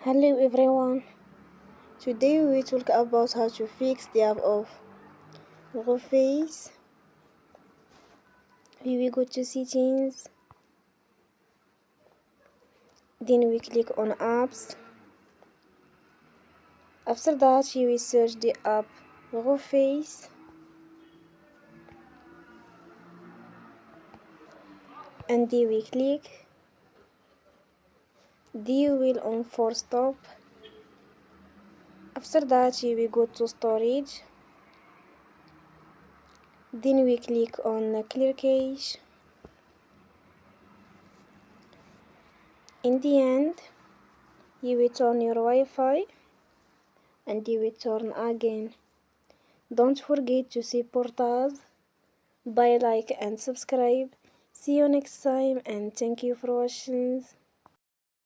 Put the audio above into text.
Hello everyone, today we talk about how to fix the app of Reface. We will go to settings, then we click on apps. After that you will search the app Reface and then we click. Then you will on force stop. After that you will go to storage. Then we click on clear cache. In the end, you will turn your Wi-Fi and you will turn again. Don't forget to support us by like and subscribe. See you next time and thank you for watching.